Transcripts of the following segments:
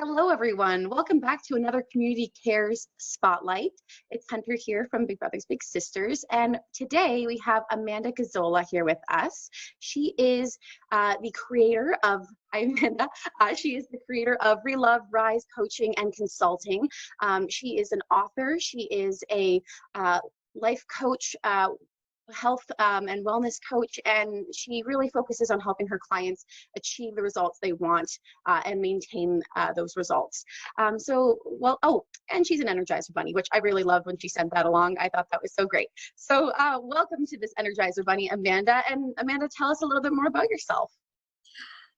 Hello, everyone. Welcome back to another Community Cares Spotlight. It's Hunter here from Big Brothers Big Sisters, and today we have Amanda Gazzola here with us. She is the creator of, hi Amanda, she is the creator of Relove, Rise Coaching and Consulting. She is an author. She is a life coach, health and wellness coach, and she really focuses on helping her clients achieve the results they want and maintain those results. And she's an Energizer Bunny, which I really loved when she sent that along. I thought that was so great. So welcome to this Energizer Bunny, Amanda. And Amanda, tell us a little bit more about yourself.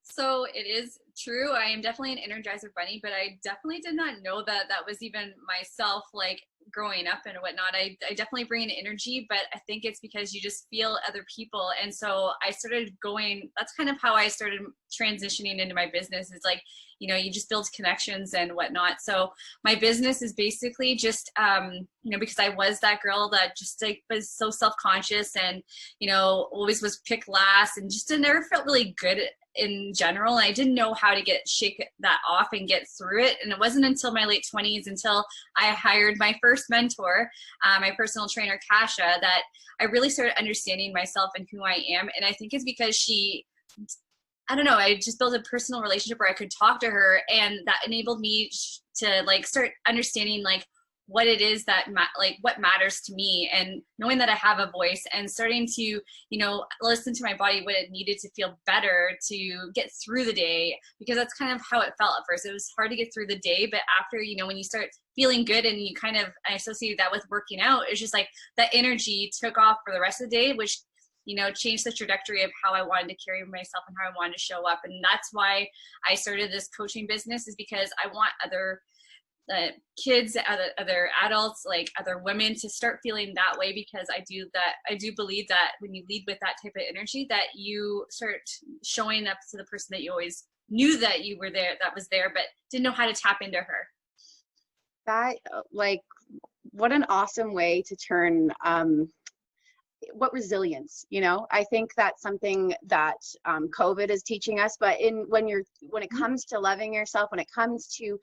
So it is true. I am definitely an Energizer Bunny, but I definitely did not know that that was even myself, like growing up and whatnot. I definitely bring in energy, but I think it's because you just feel other people. And so I started going, that's kind of how I started transitioning into my business. It's like, you just build connections and whatnot. So my business is basically just, because I was that girl that just like was so self-conscious and, always was picked last and just never felt really good in general. And I didn't know how to shake that off and get through it. And it wasn't until my late 20s, until I hired my first mentor, my personal trainer, Kasha, that I really started understanding myself and who I am. And I think it's because I don't know, I just built a personal relationship where I could talk to her, and that enabled me to start understanding what it is that what matters to me, and knowing that I have a voice and starting to listen to my body, what it needed to feel better to get through the day, because that's kind of how it felt at first. It was hard to get through the day, but after when you start feeling good and I associated that with working out, it's just like that energy took off for the rest of the day, which changed the trajectory of how I wanted to carry myself and how I wanted to show up. And that's why I started this coaching business, is because I want other kids, other adults, other women, to start feeling that way, because I do believe that when you lead with that type of energy, that you start showing up to the person that you always knew that you were there, that was there, but didn't know how to tap into her. That, what an awesome way to turn what resilience, I think that's something that COVID is teaching us. But when it comes to loving yourself, when it comes to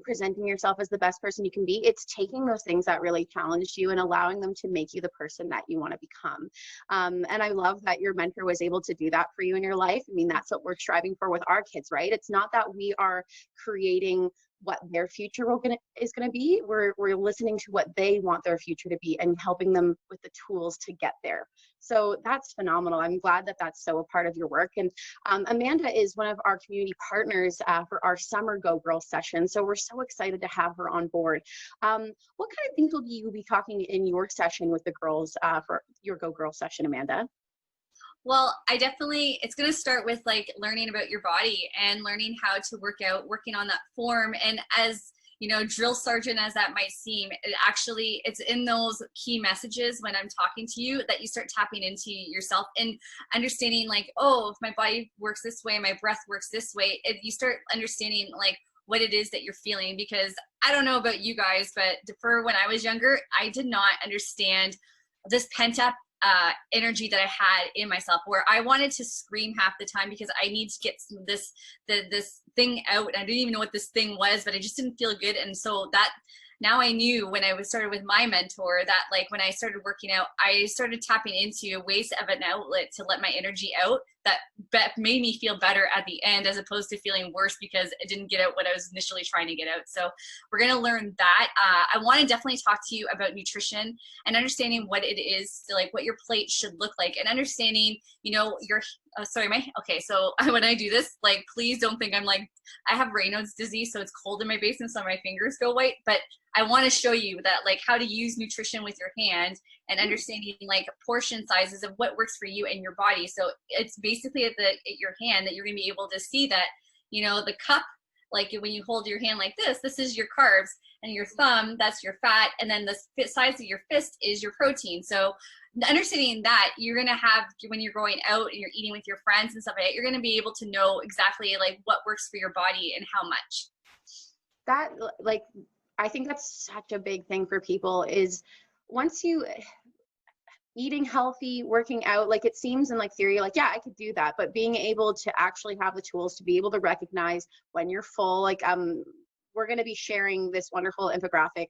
presenting yourself as the best person you can be, it's taking those things that really challenged you and allowing them to make you the person that you want to become. And I love that your mentor was able to do that for you in your life. I mean, that's what we're striving for with our kids, right? It's not that we are creating what their future is going to be. We're listening to what they want their future to be and helping them with the tools to get there. So that's phenomenal. I'm glad that that's so a part of your work. And Amanda is one of our community partners for our summer Go Girl session. So we're so excited to have her on board. What kind of things will you be talking in your session with the girls for your Go Girl session, Amanda? Well, it's going to start with learning about your body and learning how to work out, working on that form. And as drill sergeant as that might seem, it's in those key messages when I'm talking to you that you start tapping into yourself and understanding oh, if my body works this way, my breath works this way, you start understanding what it is that you're feeling. Because I don't know about you guys, but for when I was younger, I did not understand this pent up energy that I had in myself, where I wanted to scream half the time because I need to get this thing out. I didn't even know what this thing was, but I just didn't feel good. And so that now I knew when I started with my mentor that when I started working out, I started tapping into ways of an outlet to let my energy out that made me feel better at the end, as opposed to feeling worse because it didn't get out what I was initially trying to get out. So we're going to learn that. I want to definitely talk to you about nutrition and understanding what it is, what your plate should look like, and understanding, so when I do this, please don't think I'm I have Raynaud's disease, so it's cold in my basement, so my fingers go white, but I want to show you that how to use nutrition with your hand and understanding portion sizes of what works for you and your body. So it's basically at your hand that you're going to be able to see that, the cup, when you hold your hand like this is your carbs, and your thumb, that's your fat, and then the size of your fist is your protein. So understanding that, you're going to have, when you're going out and you're eating with your friends and stuff like that, you're going to be able to know exactly what works for your body and how much. That I think that's such a big thing for people, is once you eating healthy, working out, like it seems in like theory, like, yeah, I could do that, but being able to actually have the tools to be able to recognize when you're full, like, we're going to be sharing this wonderful infographic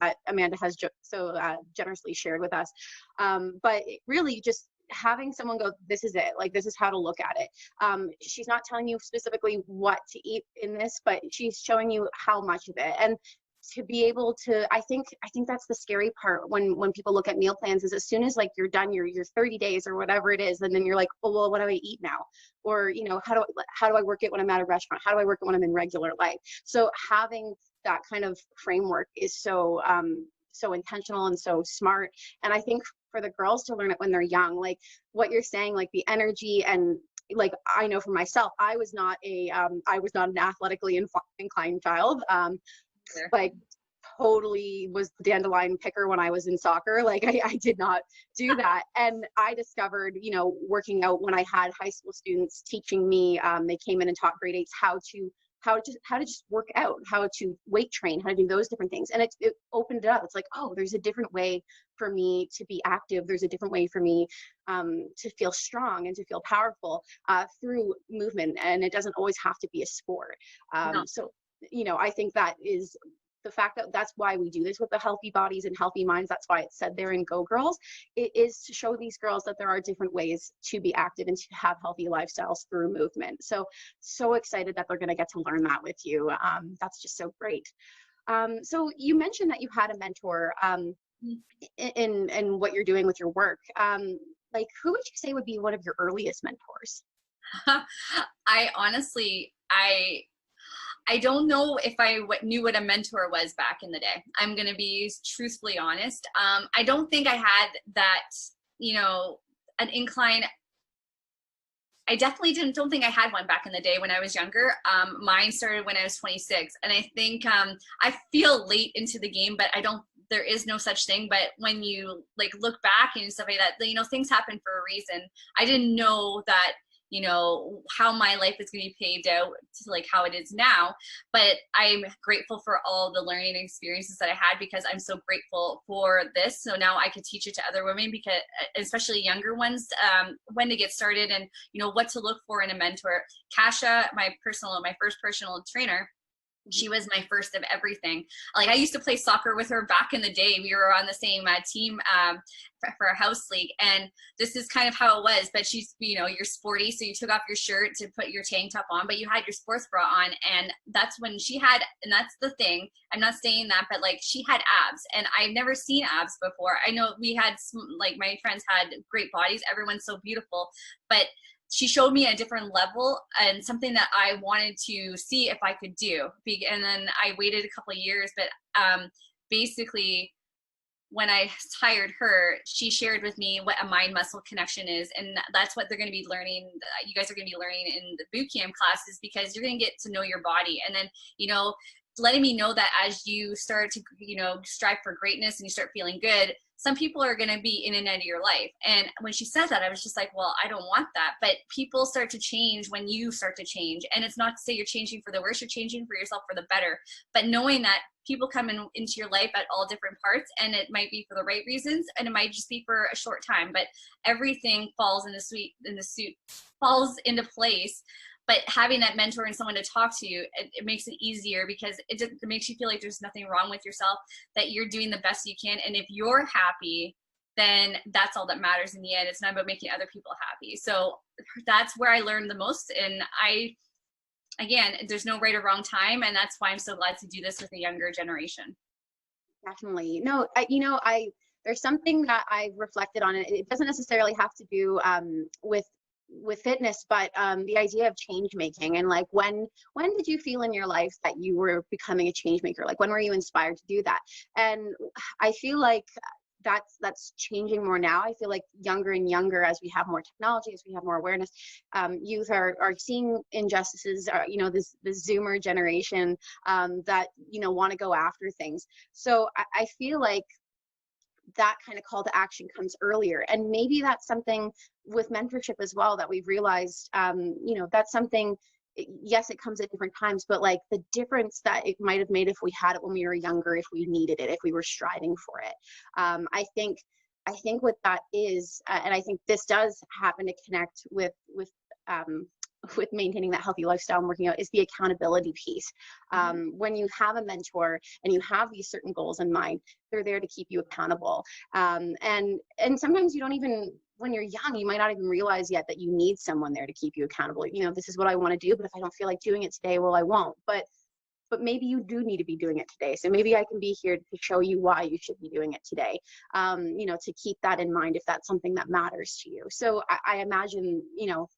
that Amanda has so generously shared with us. But really just having someone go, this is it, like, this is how to look at it. She's not telling you specifically what to eat in this, but she's showing you how much of it. And to be able to, I think that's the scary part when people look at meal plans, is as soon as like you're done your 30 days or whatever it is, and then you're like, oh, well, what do I eat now? Or, you know, how do I work it when I'm at a restaurant? How do I work it when I'm in regular life? So having that kind of framework is so so intentional and so smart. And I think for the girls to learn it when they're young, like what you're saying, like the energy, and like, I know for myself, I was not an athletically inclined child. Like totally was the dandelion picker when I was in soccer. Like I did not do that. And I discovered, you know, working out when I had high school students teaching me, they came in and taught grade 8s how to just work out, how to weight train, how to do those different things. And it opened it up. It's like, oh, there's a different way for me to be active. There's a different way for me to feel strong and to feel powerful through movement. And it doesn't always have to be a sport. No. So, you know, I think that is the fact that that's why we do this with the healthy bodies and healthy minds. That's why it's said there in Go Girls. It is to show these girls that there are different ways to be active and to have healthy lifestyles through movement. So excited that they're going to get to learn that with you. That's just so great. So you mentioned that you had a mentor in what you're doing with your work. Like, who would you say would be one of your earliest mentors? I honestly, I don't know if I knew what a mentor was back in the day. I'm going to be truthfully honest. I don't think I had that, you know, an incline. I definitely don't think I had one back in the day when I was younger. Mine started when I was 26. And I think I feel late into the game, but there is no such thing. But when you like look back and stuff like that, you know, things happen for a reason. I didn't know that, you know, how my life is going to be paved out to like how it is now. But I'm grateful for all the learning experiences that I had, because I'm so grateful for this. So now I could teach it to other women, because especially younger ones, when to get started and, you know, what to look for in a mentor. Kasha, my first personal trainer, she was my first of everything. Like I used to play soccer with her back in the day. We were on the same team for a house league, and this is kind of how it was. But she's, you know, you're sporty, so you took off your shirt to put your tank top on, but you had your sports bra on, and that's when she had. And that's the thing. I'm not saying that, but like she had abs, and I've never seen abs before. I know we had like my friends had great bodies. Everyone's so beautiful, but she showed me a different level and something that I wanted to see if I could do. And then I waited a couple of years, but basically when I hired her, she shared with me what a mind muscle connection is. And that's what they're going to be learning. You guys are going to be learning in the boot camp classes, because you're going to get to know your body. And then, you know, letting me know that as you start to, you know, strive for greatness and you start feeling good, some people are going to be in and out of your life. And when she said that, I was just like, well, I don't want that. But people start to change when you start to change. And it's not to say you're changing for the worse, you're changing for yourself for the better. But knowing that people come into your life at all different parts, and it might be for the right reasons, and it might just be for a short time, but everything falls falls into place. But having that mentor and someone to talk to you, it makes it easier, because it makes you feel like there's nothing wrong with yourself, that you're doing the best you can. And if you're happy, then that's all that matters in the end. It's not about making other people happy. So that's where I learned the most. And again, there's no right or wrong time. And that's why I'm so glad to do this with a younger generation. Definitely. No, there's something that I've reflected on. It doesn't necessarily have to do with fitness, but the idea of change making. And like, when did you feel in your life that you were becoming a change maker? Like, when were you inspired to do that? And I feel like that's changing more now. I feel like younger and younger, as we have more technology, as we have more awareness, youth are seeing injustices, you know, this Zoomer generation that, you know, want to go after things. So I feel like that kind of call to action comes earlier. And maybe that's something with mentorship as well, that we've realized, you know, that's something, yes, it comes at different times, but like the difference that it might have made if we had it when we were younger, if we needed it, if we were striving for it. I think I think what that is, and I think this does happen to connect with maintaining that healthy lifestyle and working out, is the accountability piece. When you have a mentor and you have these certain goals in mind, they're there to keep you accountable. And sometimes you don't even, when you're young, you might not even realize yet that you need someone there to keep you accountable. You know, this is what I want to do, but if I don't feel like doing it today, well, I won't. But maybe you do need to be doing it today. So maybe I can be here to show you why you should be doing it today. You know, to keep that in mind if that's something that matters to you. So I imagine, you know,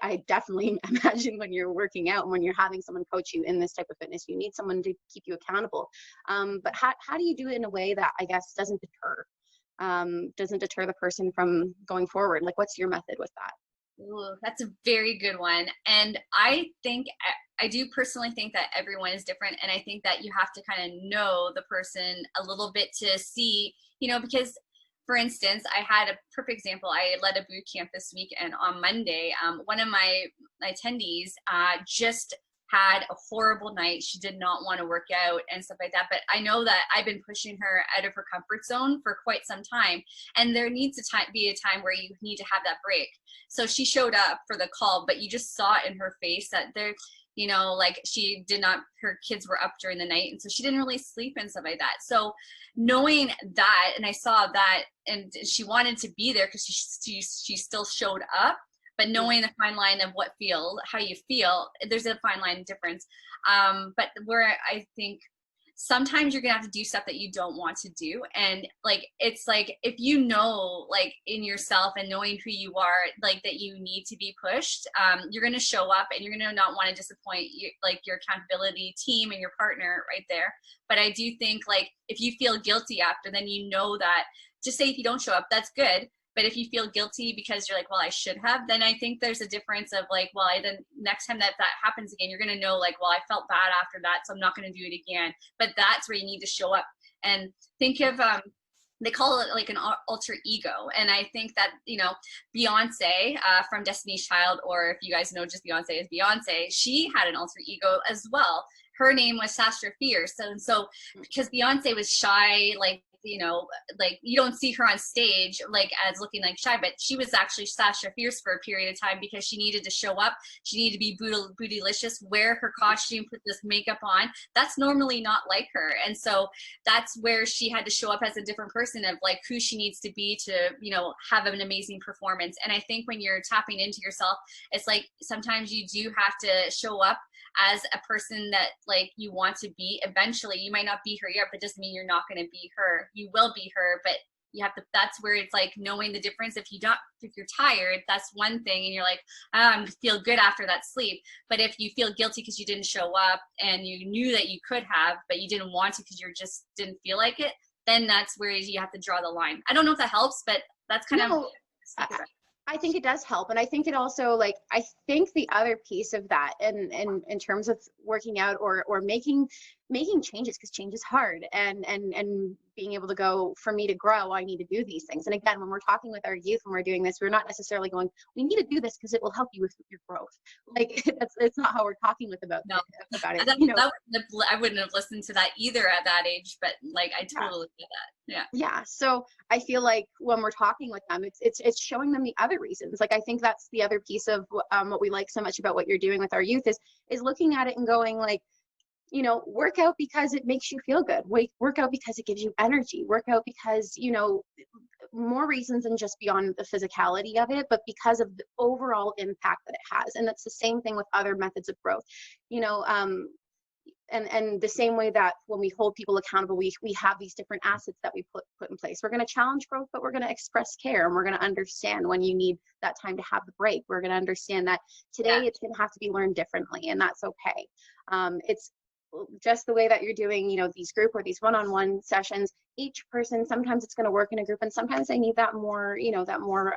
I definitely imagine when you're working out and when you're having someone coach you in this type of fitness, you need someone to keep you accountable. But how do you do it in a way that, I guess, doesn't deter the person from going forward? Like, what's your method with that? Ooh, that's a very good one. And I think, I do personally think that everyone is different. And I think that you have to kind of know the person a little bit to see, you know, because for instance, I had a perfect example. I led a boot camp this week, and on Monday, one of my attendees just had a horrible night. She did not want to work out and stuff like that. But I know that I've been pushing her out of her comfort zone for quite some time. And there needs to be a time where you need to have that break. So she showed up for the call, but you just saw it in her face that there, you know, like she did not, her kids were up during the night. And so she didn't really sleep and stuff like that. So knowing that, and I saw that, and she wanted to be there because she still showed up. But knowing the fine line of how you feel, there's a fine line difference. But where I think sometimes you're gonna have to do stuff that you don't want to do. And like, it's like, if you know, like in yourself and knowing who you are, like that you need to be pushed, you're gonna show up and you're gonna not want to disappoint your accountability team and your partner right there. But I do think, like, if you feel guilty after, then you know that, just say if you don't show up, that's good. But if you feel guilty because you're like, well, I should have, then I think there's a difference of like, well, then next time that happens again, you're going to know like, well, I felt bad after that, so I'm not going to do it again. But that's where you need to show up and think of, they call it like an alter ego. And I think that, you know, Beyonce from Destiny's Child, or if you guys know just Beyonce as Beyonce, she had an alter ego as well. Her name was Sasha Fierce. So because Beyonce was shy, like, you know, like you don't see her on stage like as looking like shy, but she was actually Sasha Fierce for a period of time because she needed to show up. She needed to be bootylicious, wear her costume, put this makeup on. That's normally not like her. And so that's where she had to show up as a different person of like who she needs to be to, you know, have an amazing performance. And I think when you're tapping into yourself, it's like sometimes you do have to show up as a person that like you want to be. Eventually you might not be her yet, but doesn't mean you're not going to be her. You will be her, but you have to, that's where it's like knowing the difference. If you're tired, that's one thing, and you're like, I feel good after that sleep. But if you feel guilty because you didn't show up and you knew that you could have, but you didn't want to because you just didn't feel like it, then that's where you have to draw the line. I don't know if that helps, but that's kind of. I think it does help. And I think it also, like, I think the other piece of that, and in terms of working out or making changes, because change is hard, and being able to go, for me to grow, I need to do these things. And again, when we're talking with our youth, when we're doing this, we're not necessarily going, we need to do this because it will help you with your growth. Like it's not how we're talking about it. You know, I wouldn't have listened to that either at that age, but like I totally get that. Yeah. So I feel like when we're talking with them, it's showing them the other reasons. Like I think that's the other piece of what we like so much about what you're doing with our youth is looking at it and going like, you know, work out because it makes you feel good. Work out because it gives you energy. Work out because, you know, more reasons than just beyond the physicality of it, but because of the overall impact that it has. And that's the same thing with other methods of growth, you know, and the same way that when we hold people accountable, we have these different assets that we put in place. We're going to challenge growth, but we're going to express care, and we're going to understand when you need that time to have the break. We're going to understand that today it's going to have to be learned differently, and that's okay. It's just the way that you're doing, you know, these group or these one-on-one sessions. Each person, sometimes it's going to work in a group, and sometimes they need that more, you know, that more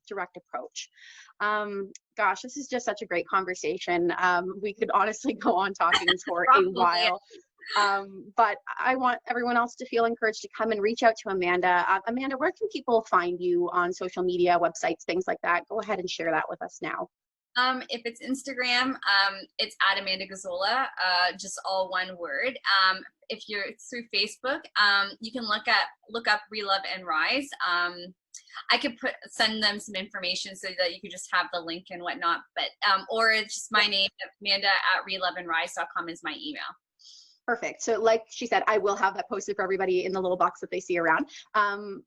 direct approach. Gosh, this is just such a great conversation. We could honestly go on talking for a while. But I want everyone else to feel encouraged to come and reach out to Amanda. Amanda, where can people find you on social media, websites, things like that? Go ahead and share that with us now. If it's Instagram, it's at Amanda Gazzola, just all one word. If you're through Facebook, you can look up Relove and Rise. I could send them some information so that you could just have the link and whatnot. But or it's just my name, Amanda at reloveandrise.com is my email. Perfect. So like she said, I will have that posted for everybody in the little box that they see around. And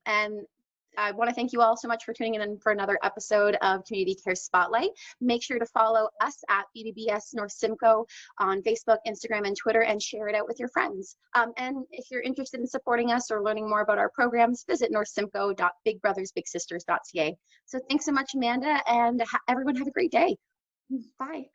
I want to thank you all so much for tuning in for another episode of Community Care Spotlight. Make sure to follow us at BDBS North Simcoe on Facebook, Instagram, and Twitter, and share it out with your friends. And if you're interested in supporting us or learning more about our programs, visit northsimcoe.bigbrothersbigsisters.ca. So thanks so much, Amanda, and everyone have a great day. Bye.